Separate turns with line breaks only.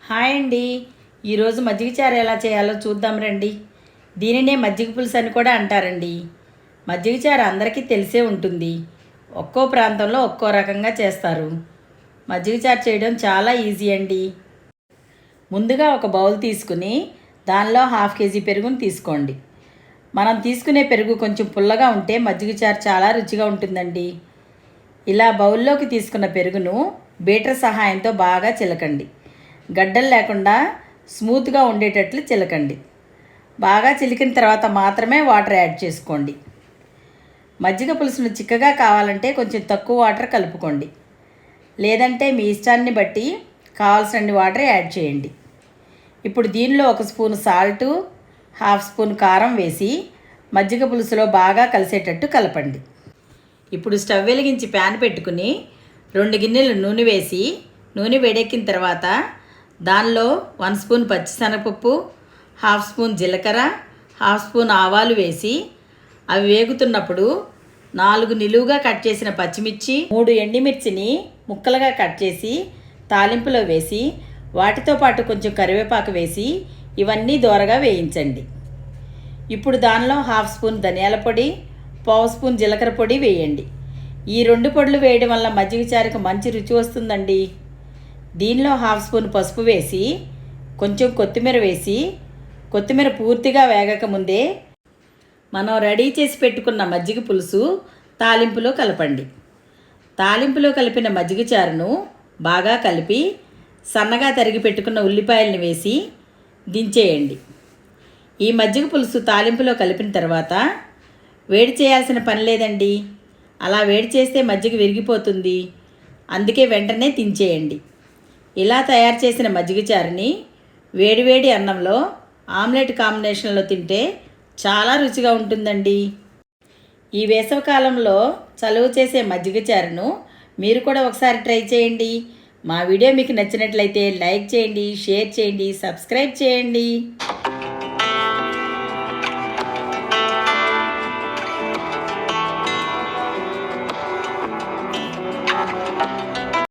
Hi అండి, ఈరోజు మజ్జిగ చారు ఎలా చేయాలో చూద్దాం రండి. దీనినే మజ్జిగ పులుసు అని కూడా అంటారండి. మజ్జిగ చారు అందరికీ తెలిసే ఉంటుంది. ఒక్కో ప్రాంతంలో ఒక్కో రకంగా చేస్తారు. మజ్జిగ చారు చేయడం చాలా ఈజీ అండి. ముందుగా ఒక బౌల్ తీసుకుని దానిలో 1/2 కేజీ పెరుగును తీసుకోండి. మనం తీసుకునే పెరుగు కొంచెం పుల్లగా ఉంటే మజ్జిగ చారు చాలా రుచిగా ఉంటుందండి. ఇలా బౌల్లోకి తీసుకున్న పెరుగును బీటర్ సహాయంతో బాగా చిలకండి. గడ్డలు లేకుండా స్మూత్గా ఉండేటట్లు చిలకండి. బాగా చిలికిన తర్వాత మాత్రమే వాటర్ యాడ్ చేసుకోండి. మజ్జిగ పులుసును చిక్కగా కావాలంటే కొంచెం తక్కువ వాటర్ కలుపుకోండి. లేదంటే మీ ఇష్టాన్ని బట్టి కావాల్సిన వాటర్ యాడ్ చేయండి. ఇప్పుడు దీనిలో 1 స్పూన్ సాల్టు, 1/2 స్పూన్ కారం వేసి మజ్జిగ పులుసులో బాగా కలిసేటట్టు కలపండి. ఇప్పుడు స్టవ్ వెలిగించి ప్యాన్ పెట్టుకుని 2 గిన్నెలు నూనె వేసి నూనె వేడెక్కిన తర్వాత దానిలో 1 స్పూన్ పచ్చిశనగపప్పు, 1/2 స్పూన్ జీలకర్ర, 1/2 స్పూన్ ఆవాలు వేసి అవి వేగుతున్నప్పుడు 4 నిలువుగా కట్ చేసిన పచ్చిమిర్చి, 3 ఎండుమిర్చిని ముక్కలుగా కట్ చేసి తాలింపులో వేసి వాటితో పాటు కొంచెం కరివేపాకు వేసి ఇవన్నీ దోరగా వేయించండి. ఇప్పుడు దానిలో 1/2 స్పూన్ ధనియాల పొడి, 1/2 స్పూన్ జీలకర్ర పొడి వేయండి. ఈ 2 పొడులు వేయడం వల్ల మజ్జిగ చారుకు మంచి రుచి వస్తుందండి. దీనిలో 1/2 స్పూన్ పసుపు వేసి కొంచెం కొత్తిమీర వేసి కొత్తిమీర పూర్తిగా వేగకముందే మనం రెడీ చేసి పెట్టుకున్న మజ్జిగ పులుసు తాలింపులో కలపండి. తాలింపులో కలిపిన మజ్జిగ చారును బాగా కలిపి సన్నగా తరిగి పెట్టుకున్న ఉల్లిపాయలను వేసి దించేయండి. ఈ మజ్జిగ పులుసు తాలింపులో కలిపిన తర్వాత వేడి చేయాల్సిన పని లేదండి. అలా వేడి చేస్తే మజ్జిగ విరిగిపోతుంది. అందుకే వెంటనే దించేయండి. ఇలా తయారు చేసిన మజ్జిగ చారుని వేడివేడి అన్నంలో ఆమ్లెట్ కాంబినేషన్లో తింటే చాలా రుచిగా ఉంటుందండి. ఈ వేసవికాలంలో చలువ చేసే మజ్జిగ చారును మీరు కూడా ఒకసారి ట్రై చేయండి. మా వీడియో మీకు నచ్చినట్లయితే లైక్ చేయండి, షేర్ చేయండి, సబ్స్క్రైబ్ చేయండి.